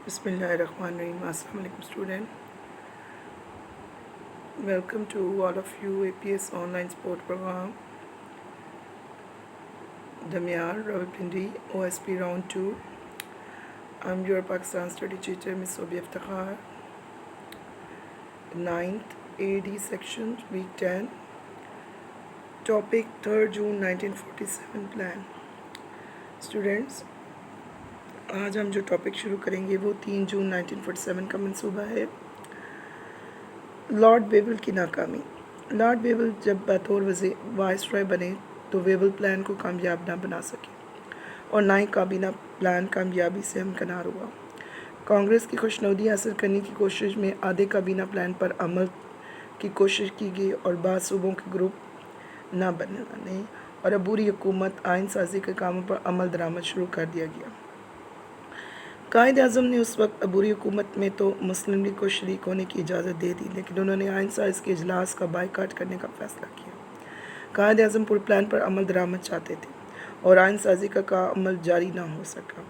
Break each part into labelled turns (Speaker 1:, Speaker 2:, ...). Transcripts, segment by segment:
Speaker 1: Bismillahirrahmanirrahim. Assalamu alaikum student. Welcome to all of you APS online sport program. Damyar Rawalpindi OSP round 2. I'm your Pakistan study teacher Miss Sobi Iftikhar. 9th AD section week 10. Topic 3rd June 1947 plan. Students, आज हम जो topic शुरू करेंगे वो 3 जून 1947 का मंसूबा है। Lord Wavell की नाकामी। लॉर्ड वेवल जब बतौर वाइसरॉय बने तो वेवल प्लान को कामयाब ना बना सके और ना ही काबीना प्लान कामयाबी से हमकनार हुआ। कांग्रेस की खुशनुदी हासिल करने की कोशिश में आधे काबीना प्लान पर अमल की कोशिश की गई और बाद सूबों के ग्रुप ना बनाने और अबूरी हुकूमत आइन साजी के कामों पर अमल दरामद शुरू कर दिया गया। कायद आज़म ने उस वक्त अबूरी हुकूमत में तो मुस्लिम लीग को शरीक होने की इजाज़त दे दी, लेकिन उन्होंने आइन साज के इजलास का बाइकाट करने का फ़ैसला किया। कायद आज़म पूरे प्लान पर अमल दरामद चाहते थे और आइन साजी का अमल जारी ना हो सका।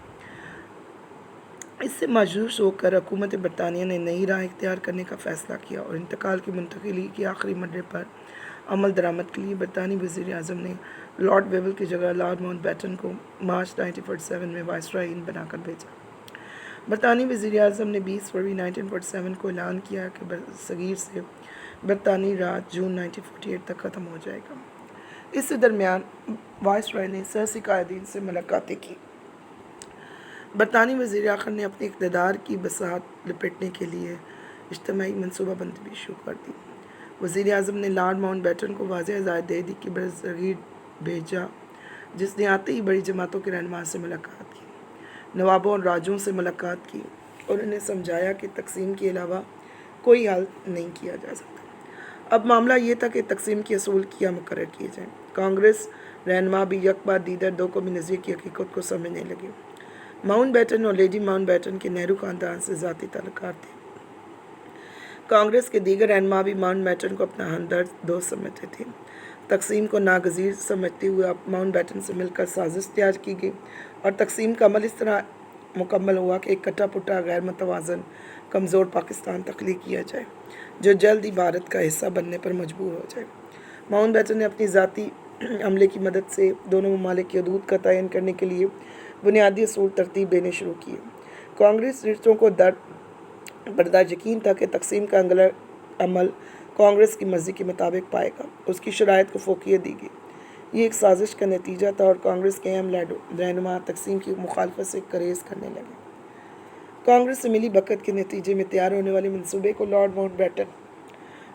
Speaker 1: इससे मायूस होकर हुकूमत बरतानिया ने नई राह इख्तियार करने का फ़ैसला किया और इंतकाल की मुंतकिली की आखिरी मरहले पर अमल दरामद के लिए बरतानी वज़ीर आज़म ने लॉर्ड वेवल की जगह लॉर्ड माउंटबेटन को मार्च 1947 में वाइसरॉय बनाकर भेजा। बरतानी वज़ीर आज़म ने 20 फरवरी 1947 को ऐलान किया कि सगीर से बरतानी राज जून 1948 तक ख़त्म हो जाएगा। इस दरमियान वाइसरॉय ने सियासी कायदीन से मुलाकातें की। बरतानी वज़ीर आखिर ने अपने इक़्तिदार की बसात लपेटने के लिए इज्तिमाई मनसूबाबंदी भी शुरू कर दी। वज़ीर आज़म ने लॉर्ड माउंटबेटन को वाज़ेह हिदायत दे दी कि बरसगीर भेजा, जिसने आते ही बड़ी जमातों के रहनुमा से मुलाकात की, नवाबों और राजों से मुलाकात की और उन्हें समझाया कि तकसीम के अलावा कोई हल नहीं किया जा सकता। अब मामला ये था कि तकसीम के असूल क्या मुकर्रर किए जाएँ। कांग्रेस रहनुमा भी यकबार दीदर दो कौमी नज़रिए की हकीकत को समझने लगे। माउंटबेटन और लेडी माउंटबेटन के नेहरू ख़ानदान से ज़ाती ताल्लुकात थे। कांग्रेस के दीगर रहनुमा भी माउंटबेटन को अपना हमदर्द दोस्त समझते थे। तकसीम को नागज़ीर समझते हुए माउंटबेटन से मिलकर साजिश तैयार की गई और तकसीम का अमल इस तरह मुकम्मल हुआ कि एक कट्टा पुट्टा गैर मुतवाज़न कमज़ोर पाकिस्तान तख्लीक किया जाए, जो जल्द ही भारत का हिस्सा बनने पर मजबूर हो जाए। माउंटबेटन ने अपनी ज़ाती अमले की मदद से दोनों ममालिक की हदूद का तयन करने के लिए बुनियादी असूल तरतीब देने शुरू किए। कांग्रेस रिश्तों को बर्दाश्त यकीन था कि तकसीम का अमल कांग्रेस की मर्ज़ी के मुताबिक पाएगा। उसकी शराइत को फोकियत दी गई। ये एक साजिश का नतीजा था और कांग्रेस के अहम रहनुमा तकसीम की मुखालफत से करेज़ करने लगे। कांग्रेस से मिली बकत के नतीजे में तैयार होने वाले मनसूबे को लॉर्ड माउंटबेटन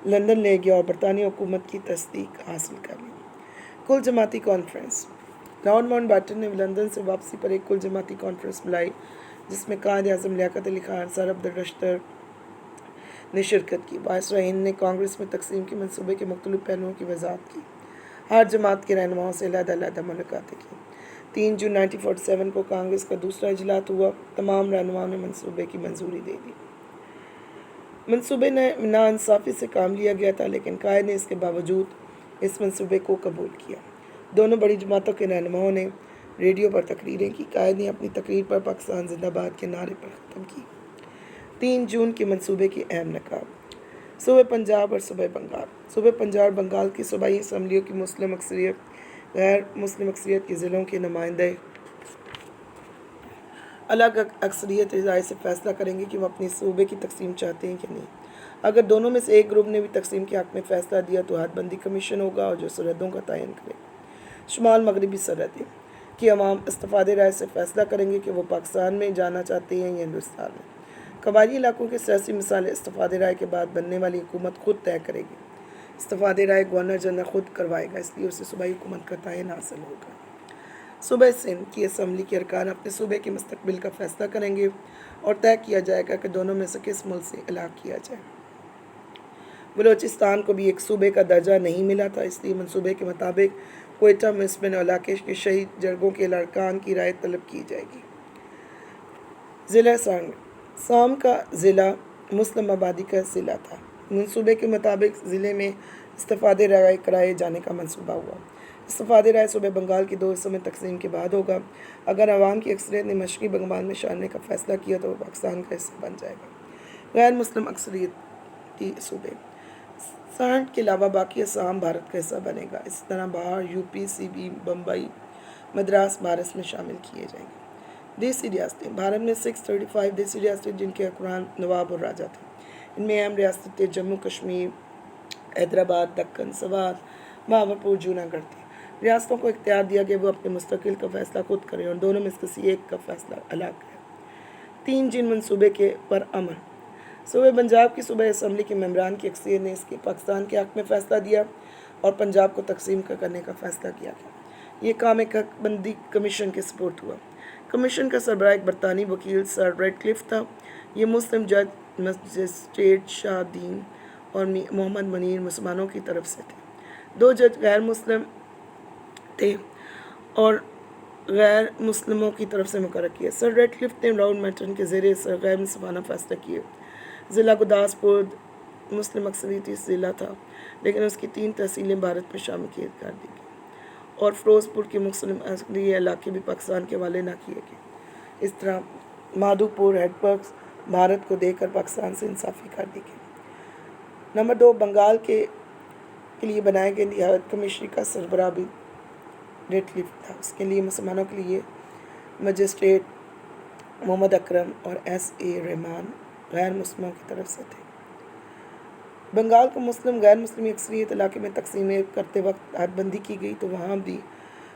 Speaker 1: लंदन ले गया और बरतानी हुकूमत की तस्दीक हासिल कर ली। कुल जमाती कॉन्फ्रेंस। लॉर्ड माउंटबेटन ने लंदन से वापसी पर एक कुल जमाती कॉन्फ्रेंस बुलाई, जिसमें कायद आज़म लियाकत अली खान, सर अब्दुल रश्तर ने शिरकत की। वाइसरॉय हिंद ने कांग्रेस में तकसीम के मनसूबे के मुख्तलिफ पहलुओं की वजाहत की। हर जमात के रहनुमाओं से अलग-अलग मुलाकातें की। 3 जून 1947 को कांग्रेस का दूसरा इजलास हुआ। तमाम रहनुमाओं ने मनसूबे की मंजूरी दे दी। मनसूबे ने नाइंसाफ़ी से काम लिया गया था, लेकिन कायद ने इसके बावजूद इस मनसूबे को कबूल किया। दोनों बड़ी जमातों के रहनुमाओं ने रेडियो पर तकरीरें की। कायद ने अपनी तकरीर पर पाकिस्तान जिंदाबाद के नारे पर ख़त्म की। 3 जून के मनसूबे के अहम नकाब। सूबे पंजाब और सूबे बंगाल। सूबे पंजाब और बंगाल की सूबाई असम्बलियों की मुस्लिम अक्सरियत गैर मुस्लिम अक्सरियत के ज़िलों के नुमाइंदे अलग अक्सरियत राय से फ़ैसला करेंगे कि वो अपने सूबे की तकसीम चाहते हैं कि नहीं। अगर दोनों में से एक ग्रुप ने भी तकसीम के हक़ में फ़ैसला दिया तो हदबंदी कमीशन होगा और जो सरहदों का तयन करेगा। शुमाल मगरबी सरहदें कि अवाम इस्तफादे राय से फ़ैसला करेंगे कि वो पाकिस्तान में जाना चाहते हैं या हिंदुस्तान में। कबायली इलाकों के सियासी मसाले इस्तफादे राय के बाद बनने वाली हुकूमत खुद तय करेगी। इस्तफादे राय गवर्नर जनरल खुद करवाएगा, इसलिए उसे सूबाई हुकूमत का तयन हासिल होगा। सूबा सिंध की असम्बली के अरकान अपने सूबे के मुस्तकबिल का फ़ैसला करेंगे और तय किया जाएगा कि दोनों में से किस मुल्क से अलग किया जाए। बलोचिस्तान को भी एक सूबे का दर्जा नहीं मिला था, इसलिए मनसूबे के मुताबिक कोयटा मुस्लिम इलाके के शहीद जरगों के अरकान की राय तलब की जाएगी। ज़िला सांग। साम का ज़िला मुस्लिम आबादी का ज़िला था। मनसूबे के मुताबिक ज़िले में इस्तफादे राय कराए जाने का मंसूबा हुआ। استفادہ رائے صوبہ بنگال کی 2 حصوں میں تقسیم کے بعد ہوگا۔ اگر عوام کی اکثریت نے مشرقی بنگال میں شاملنے کا فیصلہ کیا تو وہ پاکستان کا حصہ بن جائے گا۔ غیر مسلم اکثریتی صوبے سرحد کے علاوہ باقی آسام بھارت کا حصہ بنے گا۔ اس طرح بہار، یوپی، CB، بمبئی، مدراس بھارت میں شامل کیے جائیں گے۔ دیسی ریاستیں بھارت میں 635 دیسی ریاستیں جن کے حکمران نواب اور راجا تھے۔ ان میں اہم ریاستیں جموں کشمیر، حیدرآباد، دکن، سوات، بہاولپور، جوناگڑھ تھی۔ ریاستوں کو اختیار دیا گیا وہ اپنے مستقل کا فیصلہ خود کریں اور دونوں میں سے کسی ایک کا فیصلہ الگ کریں۔ 3 جن منصوبے کے پر عمل۔ صوبہ پنجاب کی صوبہ اسمبلی کے ممبران کی اکثریت نے اس کے پاکستان کے حق میں فیصلہ دیا اور پنجاب کو تقسیم کرنے کا فیصلہ کیا گیا۔ یہ کام ایک حق بندی کمیشن کے سپورٹ ہوا۔ کمیشن کا سربراہ ایک برطانوی وکیل سر ریڈکلف تھا۔ یہ مسلم جج مجسٹریٹ شاہ دین اور محمد منیر مسلمانوں کی طرف سے تھے۔ 2 جج غیر مسلم تھے اور غیر مسلموں کی طرف سے مقرر کیے۔ سر ریڈکلف نے راؤنڈ میٹن کے زیر اثر غیر منصفانہ فیصلے کیے۔ ضلع گرداسپور مسلم اکثریتی ضلع تھا لیکن اس کی 3 تحصیلیں بھارت میں شامل کر دی گئی اور فیروزپور کے مسلم اکثریتی علاقے بھی پاکستان کے حوالے نہ کیے گئے۔ اس طرح مادھو پور ہیڈ ورکس بھارت کو دے کر پاکستان سے انصافی کر دی گئی۔ نمبر 2 بنگال کے لیے بنائے گئے نہایت کمیشنری کا سربراہ بھی ریڈکلف تھا۔ اس کے لیے مسلمانوں کے لیے مجسٹریٹ محمد اکرم اور SA رحمان غیر مسلموں کی طرف سے تھے۔ بنگال کو مسلم غیر مسلم اکثریت علاقے میں تقسیم کرتے وقت حد بندی کی گئی تو وہاں بھی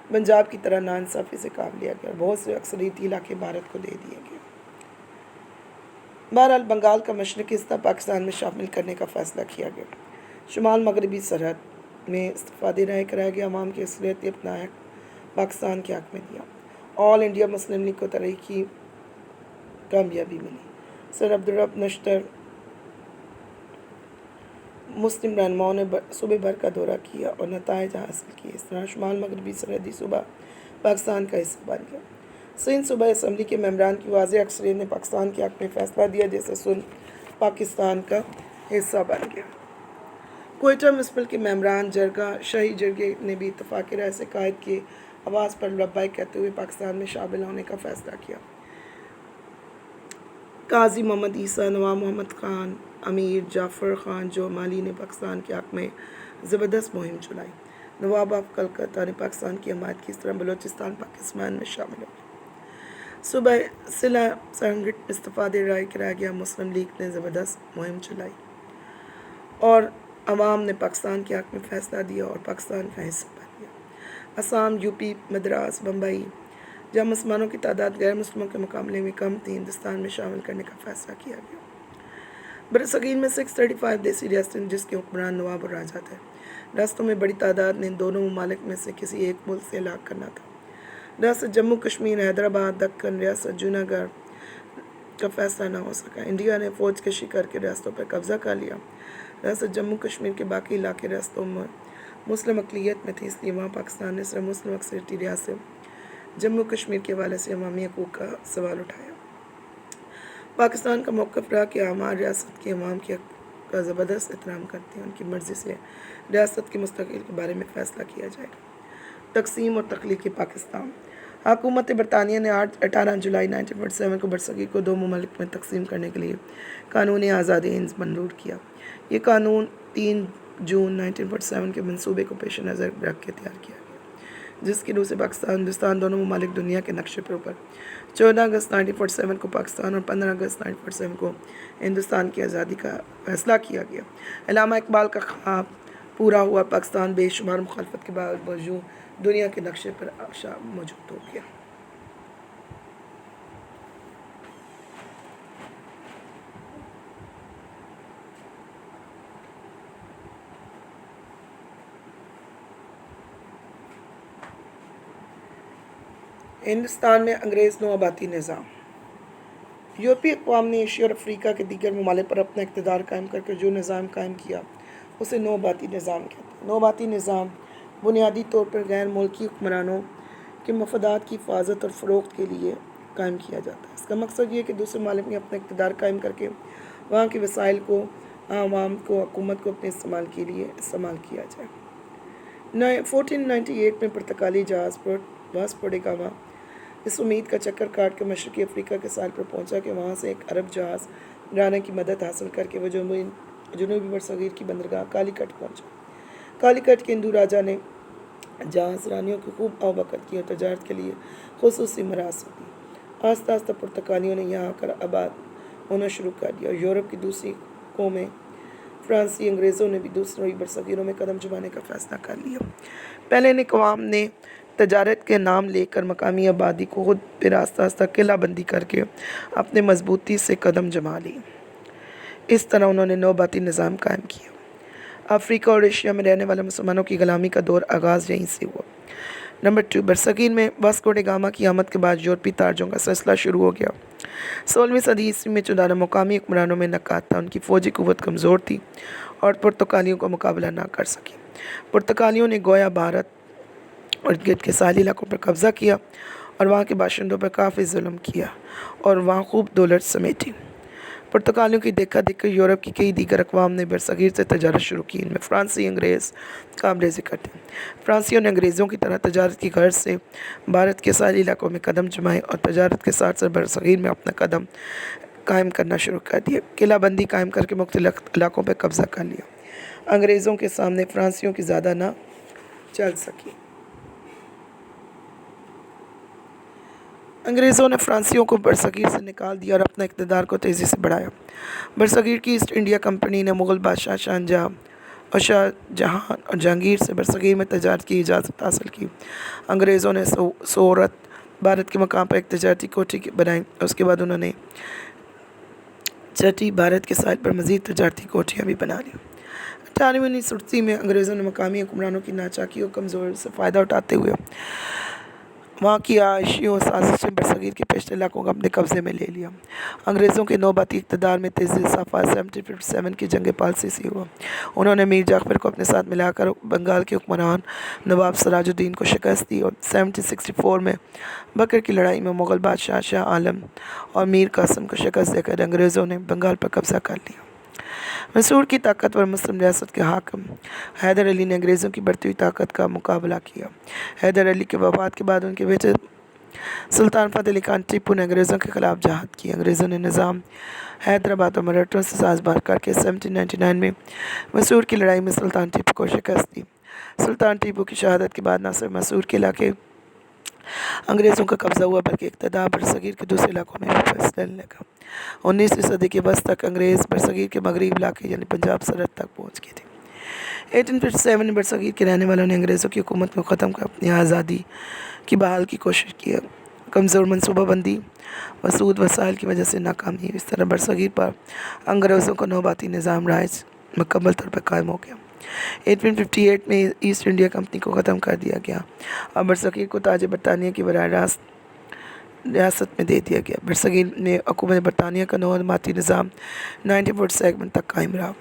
Speaker 1: پنجاب کی طرح ناانصافی سے کام لیا گیا اور بہت سے اکثریتی علاقے بھارت کو دے دیے گئے۔ بہرحال بنگال کا مشرقی حصہ پاکستان میں شامل کرنے کا فیصلہ کیا گیا۔ شمال مغربی سرحد میں استفادہ رائے کرایا گیا۔ عوام کی اکثریت نے اپنا حق پاکستان کے حق میں دیا۔ آل انڈیا مسلم لیگ کو تحریکی کامیابی ملی۔ سر عبدالرب نشتر مسلم رہنماؤں نے صوبے بھر کا دورہ کیا اور نتائج حاصل کیے۔ اس طرح شمال مغربی سرحدی صوبہ پاکستان کا حصہ بن گیا۔ سندھ صوبہ اسمبلی کے ممبران کی واضح اکثریت نے پاکستان کے حق میں فیصلہ دیا جس سے سندھ پاکستان کا حصہ بن گیا۔ کوئٹہ میونسپل کے ممبران جرگہ شاہی جرگے نے بھی اتفاق رائے سے قائد کی آواز پر لبیک کہتے ہوئے پاکستان میں شامل ہونے کا فیصلہ کیا۔ قاضی محمد عیسیٰ، نواب محمد خان، امیر جعفر خان جومالی نے پاکستان کے حق میں زبردست مہم چلائی۔ نواب آف کلکتہ نے پاکستان کی حمایت کی۔ اس طرح بلوچستان پاکستان میں شامل ہو گیا۔ صوبہ ضلع سرہنگڈ میں استفادہ رائے کرایا گیا۔ مسلم لیگ نے زبردست مہم چلائی اور عوام نے پاکستان کے حق میں فیصلہ دیا اور پاکستان کا حصہ بن گیا۔ آسام، یوپی، مدراس، بمبئی جہاں مسلمانوں کی تعداد غیر مسلموں کے مقابلے میں کم تھی ہندوستان میں شامل کرنے کا فیصلہ کیا گیا۔ برصغیر میں 635 دیسی ریاستیں جس کے حکمران نواب اور راجا تھے۔ ریاستوں میں بڑی تعداد نے ان دونوں ممالک میں سے کسی ایک ملک سے الگ کرنا تھا۔ ریاست جموں کشمیر، حیدرآباد، دکن، ریاست جوناگڑھ کا فیصلہ نہ ہو سکا۔ انڈیا نے فوج کشی کر کے ریاستوں پر قبضہ کر لیا۔ ریاست جموں کشمیر کے باقی علاقے ریاستوں میں مسلم اقلیت میں تھے اس لیے وہاں پاکستان نے صرف مسلم اکثریتی ریاست جموں کشمیر کے حوالے سے عوامی حقوق کا سوال اٹھایا۔ پاکستان کا موقف رہا کہ ہماری ریاست کے عوام کے حق کا زبردست احترام کرتے ہیں۔ ان کی مرضی سے ریاست کے مستقبل کے بارے میں فیصلہ کیا جائے گا۔ تقسیم اور تخلیق پاکستان۔ حکومت برطانیہ نے 18 جولائی 1947 کو برصغیر کو 2 ممالک میں تقسیم کرنے کے لیے قانون آزاد ہند منظور کیا۔ یہ قانون 3 جون 1947 کے منصوبے کو پیش نظر رکھ کے تیار کیا گیا جس کی روح سے پاکستان ہندوستان دونوں ممالک دنیا کے نقشے پر اوپر 14 اگست 1947 کو پاکستان اور 15 اگست 1947 کو ہندوستان کی آزادی کا فیصلہ کیا گیا۔ علامہ اقبال کا خواب پورا ہوا۔ پاکستان بے شمار مخالفت کے باوجود دنیا کے نقشے پر موجود ہو گیا۔ ہندوستان میں انگریز نوآبادی نظام۔ یورپی اقوام نے ایشیا اور افریقہ کے دیگر ممالک پر اپنا اقتدار قائم کر کے جو نظام قائم کیا اسے نوآبادی نظام کہتے ہیں۔ نوآبادی نظام بنیادی طور پر غیر ملکی حکمرانوں کے مفادات کی حفاظت اور فروخت کے لیے قائم کیا جاتا ہے۔ اس کا مقصد یہ ہے کہ دوسرے ممالک میں اپنا اقتدار قائم کر کے وہاں کے وسائل کو عوام کو حکومت کو اپنے استعمال کے لیے استعمال کیا جائے۔ 1498 में पुर्तगाली जहाज़ वास्को डी गामा इस उम्मीद का चक्कर काट के मशरक़ी अफ्रीका के साहिल पर पहुंचा कि वहां से एक अरब जहाज़ गाना की मदद हासिल करके वो जनूबी बरसगीर की बंदरगाह कालीकट पहुंचा। कालीकट के हिंदू राजा ने जहाज़ रानियों की खूब आवभगत की और तजारत के लिए खुसूसी मरासम दी। आस्ता आस्ता पुर्तगालियों ने यहाँ आकर आबाद होना शुरू कर दिया और यूरोप की दूसरी कौमें फ्रांसी अंग्रेज़ों ने भी दूसरी बरसगीरों में कदम जमाने का फ़ैसला कर लिया। पहले ने कवाम ने तजारत के नाम लेकर मकामी आबादी को खुद फिर आस्ता आस्ता किलाबंदी करके अपने मजबूती से कदम जमा ली। इस तरह उन्होंने नौबती निज़ाम कायम किया। अफ्रीका और एशिया में रहने वाले मुसलमानों की ग़ुलामी का दौर आगाज़ यहीं से हुआ। नंबर 2, बरसगीर में वास्को डी गामा की आमद के बाद यूरोपी तारजों का सिलसिला शुरू हो गया। 16वीं सदी ईस्वी में चुनारा मुकामी हुक्मरानों में नकात था, उनकी फ़ौजी क़ुव्वत कमज़ोर थी और पुर्तगालियों का मुकाबला ना कर सकी। पुर्तगालियों ने गोया भारत और गिर्द के साहिली इलाकों पर कब्ज़ा किया और वहाँ के बाशिंदों पर काफ़ी जुल्म किया और वहाँ खूब दौलत समेटी। पुर्तगालियों की देखा देखकर यूरोप की कई दीगर अक़वाम ने बरसगीर से तजारत शुरू की। इनमें फ़्रांसी अंग्रेज़ काबिल ज़िक्र थे। फ़्रांसियों ने अंग्रेज़ों की तरह तजारत की गर्ज से भारत के साहिली इलाकों में कदम जमाए और तजारत के साथ साथ बरसगीर में अपना कदम कायम करना शुरू कर दिया। किलाबंदी कायम करके मुख्तलिफ इलाकों पर कब्ज़ा कर लिया। अंग्रेज़ों के सामने फ़्रांसियों की ज़्यादा ना चल सकी। अंग्रेज़ों ने फ्रांसियों को बरसगीर से निकाल दिया और अपना इक़्तिदार को तेज़ी से बढ़ाया। बरसगीर की ईस्ट इंडिया कंपनी ने मुग़ल बादशाह शाहजहाँ और जहांगीर से बरसगीर में तजारत की इजाज़त हासिल की। अंग्रेज़ों ने सोरत भारत के मकाम पर एक तजारती कोठी बनाई। उसके बाद उन्होंने छठी भारत के साहिल पर मज़ीद तजारती कोठियाँ भी बना ली। 1838 में अंग्रेज़ों ने मकामी हुक्मरानों की नाचाकी और कमज़ोरी से फ़ायदा उठाते हुए वहाँ की आयशी और साजिशें बरसगीर के पेशे इलाकों को अपने कब्ज़े में ले लिया। अंग्रेज़ों के नौबती इक़्तिदार में तेज़ी सफ़ा 1757 की जंग पालसी से हुआ। उन्होंने मीर जाफ़र को अपने साथ मिलाकर बंगाल के हुक्मरान नवाब सिराजुद्दीन को शिकस्त दी और 1764 में बकर की लड़ाई में मुग़ल बादशाह शाह आलम और मीर कासिम को शिकस्त देकर अंग्रेज़ों ने बंगाल पर कब्ज़ा कर लिया। मैसूर की ताकतवर मुस्लिम रियासत के हाकिम हैदर अली ने अंग्रेज़ों की बढ़ती हुई ताकत का मुकाबला किया। हैदर अली के वफ़ात के बाद उनके बेटे सुल्तान फ़तेह अली खान टीपू ने अंग्रेज़ों के ख़िलाफ़ जहाद की। अंग्रेज़ों ने निज़ाम हैदराबाद और मराठों से साज़बार करके 1799 में मैसूर की लड़ाई में सुल्तान टीपू को शिकस्त दी। सुल्तान टीपू की शहादत के बाद न सिर्फ मैसूर के इलाके अंग्रेज़ों का कब्ज़ा हुआ बल्कि इक़्तिदार बरसगीर के दूसरे इलाकों में भी फैलने लगा। 19वीं सदी के वस्त तक अंग्रेज़ बरसगीर के मगरबी इलाके यानी पंजाब सरहद तक पहुँच गए थे। 1857 में बरसगीर के रहने वालों ने अंग्रेज़ों की हुकूमत को ख़त्म कर अपनी आज़ादी की बहाल की कोशिश की। कमज़ोर मनसूबाबंदी व सूद वसाइल की वजह से नाकामी हुई। इस तरह बरसगीर पर अंग्रेज़ों का नौबती निज़ाम राज मुकम्मल तौर पर कायम हो गया। 1858 में ईस्ट इंडिया कंपनी को ख़त्म कर दिया गया और बरसगीर को ताज बरतानिया की बराह रास्त रियासत में दे दिया गया। बरसगीर में हुकूमत बरतानिया का नौमाती निज़ाम 1947 तक कायम रहा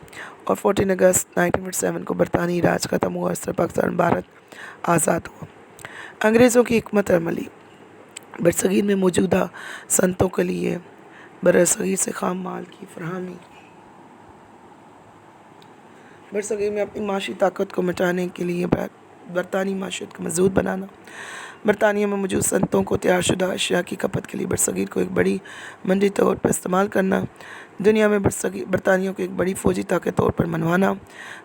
Speaker 1: और 14 अगस्त 1947 को बरतानी राज ख़त्म हुआ। इस तरह पाकिस्तान भारत आज़ाद हुआ। अंग्रेज़ों की हिकमत अमली बरसगीर में मौजूदा संतों के लिए बरसगीर से खाम माल की फरहमी बरसगीर में अपनी माशी ताकत को मिटाने के लिए बरतानी माशियत को मजबूत बनाना, बरतानिया में मौजूद संतों को तैयारशुदा अशिया की खपत के लिए बरसगीर को एक बड़ी मंडी तौर पर इस्तेमाल करना, दुनिया में बरतानियों को एक बड़ी फ़ौजी ताकत तौर पर मनवाना,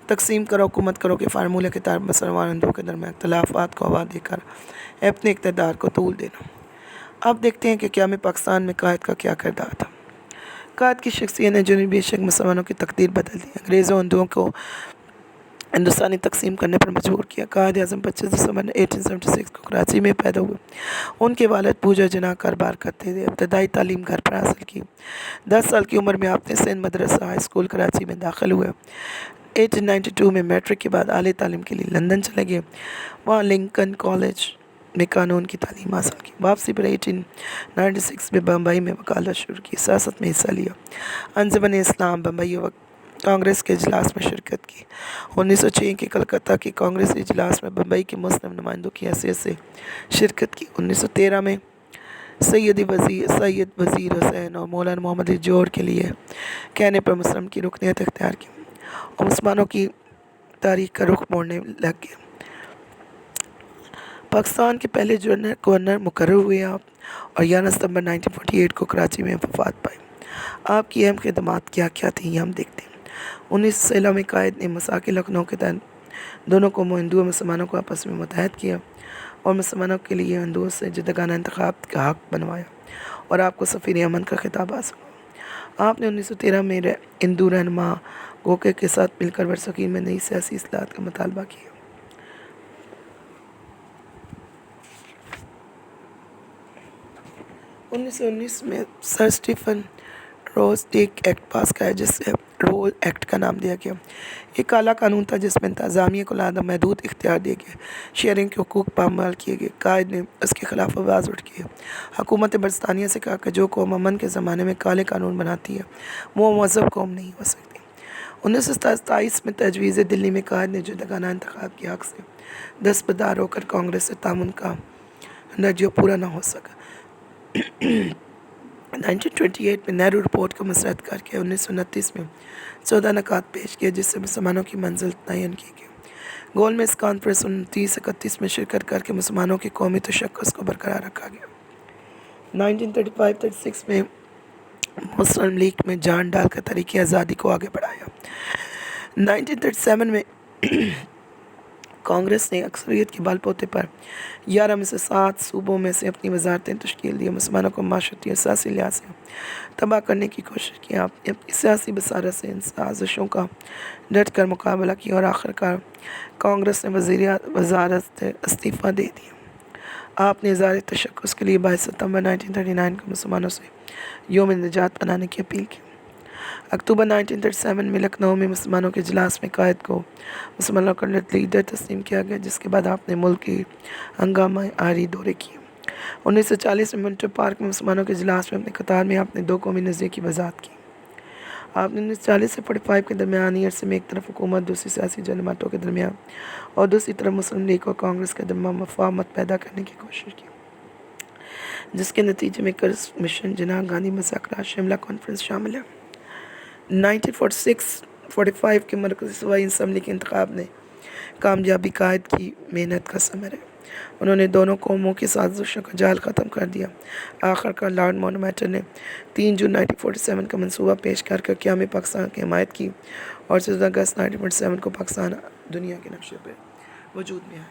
Speaker 1: तकसीम करो हुकूमत करो के फार्मूले के तहत मुसलमान हिंदुओं के दरमियान इख्तलाफात को हवा देकर अपने इक़्तिदार को तूल देना। अब देखते हैं कि क़याम पाकिस्तान में कायद का क्या किरदार था। कायद की शख्सियत ने जनूबी एशिया के मुसलमानों की तकदीर बदल दी। अंग्रेज़ों हिंदुओं को हिंदुस्तानी तकसीम करने पर मजबूर किया। कायद-ए-आज़म 25 दिसंबर 1876 को कराची में पैदा हुए। उनके वालिद पूजा जना कारोबार करते थे। इब्तदाई तालीम घर पर हासिल की। 10 साल की उम्र में आपने सिंध मदरसा हाई स्कूल कराची में दाखिल हुए। 1892 में मैट्रिक के बाद आली तालीम के लिए लंदन चले गए। वहाँ लिंकन कॉलेज में कानून की तालीम हासिल की। वापसी पर 1896 में बम्बई में वकालत शुरू की। सियासत में हिस्सा लिया। अंजुमन इस्लाम बम्बई कांग्रेस के इजलास में शिरकत की। 1906 के कलकत्ता के कांग्रेस इजलास में बम्बई के मुस्लिम नुमाइंदों की हैसियत से शिरकत की। 1913 में सैयद वज़ीर हुसैन और मौलाना मोहम्मद जोहर के लिए कहने पर मुस्लिम की रुकनियत इख्तियार की और मुसलमानों की तारीख का रुख मोड़ने लग गए। पाकिस्तान के पहले गवर्नर मुकर्रर हुए आप और 11 सितंबर 1948 को कराची में वफात पाई। आपकी अहम खिदमात क्या क्या थी, ये हम देखते हैं। 1916 में कायद ने मसाके लखनऊ के तहत दोनों कौमों हिंदू और मुसलमानों को आपस में मुत्तहद किया और मुसलमानों के लिए हिंदुओं से जुदगाना इंतखाब का हक़ बनवाया और आपको सफ़ीर अमन का खिताब हासिल हुआ। आपने 1913 में हिंदू रहनुमा गोके के साथ मिलकर बरसकीन में नई सियासी इस्लाहत का मुतालबा किया। 1919 में सर स्टीफन रोज टेक एक्ट पास किया जिससे रोल एक्ट का नाम दिया गया। एक काला कानून था जिसमें इंतज़ामिया को महदूद इख्तियार दिए गए, शेयरिंग के हुकूक पामाल किए गए। कायद ने उसके खिलाफ आवाज़ उठाई। हुकूमत बरतानिया से कहा कि जो कौम अमन के ज़माने में काले कानून बनाती है वो महज़ब कौम नहीं हो सकती। 1927 में तजवीज़ दिल्ली में कायद ने जुदगाना इंतखाब के हक़ से दस्तबरदार होकर कांग्रेस से तामुन का नजरिया पूरा न हो सका। 1928 में नेहरू रिपोर्ट को मुस्तरद करके 1929 में 14 नकात पेश किए जिससे मुसलमानों की मंजिल तयन की गई। गोल में इस कॉन्फ्रेंस 29-31 में शिरकत करके मुसलमानों की कौमी तशक्कुस को बरकरार रखा गया। 1935-36 में मुस्लिम लीग में जान डालकर तरीके आज़ादी को आगे बढ़ाया। 1937 में कांग्रेस ने अक्सरियत के बलबूते पर 11 में से 7 सूबों में से अपनी वजारतें तश्कील दी। मुसलमानों को माशरती और सियासी लिहाज से तबाह करने की कोशिश की। आपने अपनी सियासी बसारत से इन साजिशों का डट कर मुकाबला किया और आखिरकार कांग्रेस ने वजारत से इस्तीफ़ा दे दिया। आपने इज़हार तशक्कुस के लिए 22 सितंबर 1939 को मुसलमानों से यौम निजात मनाने की अपील की। अक्टूबर 1937 में लखनऊ में मुसलमानों के इजलास में कायद को मुसलमानों का लीडर तस्लीम किया गया, जिसके बाद आपने मुल्क के हंगामा आरी दौरे किए। 1940 में मिंटो पार्क में मुसलमानों के इजलास में अपने कतार में आपने दो कौमी नज़रिए की वजाहत की। आपने 1940 से 45 के दरमियानी अरसे में एक तरफ हुकूमत, दूसरी सियासी जमातों के दरमियान और दूसरी तरफ मुस्लिम लीग और कांग्रेस के दरमियान मफाहमत पैदा करने की कोशिश की, जिसके नतीजे में कर्ज मिशन, जिन्ना गांधी मज़ाकरात, शिमला कॉन्फ्रेंस शामिल है। 1946-45 के मरकज़ी सूबाई असम्बली के इंतखाब ने कामयाबी कायद की मेहनत का समर है। उन्होंने दोनों कौमों की साजिशों का जाल ख़त्म कर दिया। आखिरकार लॉर्ड माउंटबेटन ने 3 जून 1947 का मंसूबा पेश कर क़याम पाकिस्तान की हिमायत की और 14 अगस्त 1947 को पाकिस्तान दुनिया के नक्शे पर वजूद में आया।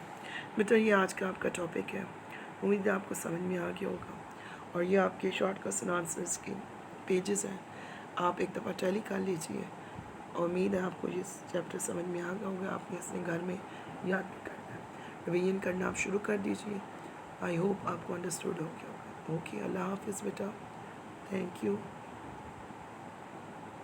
Speaker 1: मित्रों, ये आज का आपका टॉपिक है। उम्मीद है आपको समझ में आ गया होगा और ये आपके शॉर्ट क्वेश्चन आंसर्स के पेजेस हैं, आप एक दफ़ा टैली कर लीजिए। उम्मीद है आपको ये चैप्टर समझ में आ गया होगा। आपने अपने घर में याद भी करना है, रिवीजन करना आप शुरू कर दीजिए। आई होप आपको अंडरस्टूड हो गया होगा। ओके, अल्लाह हाफिज़ बेटा, थैंक यू।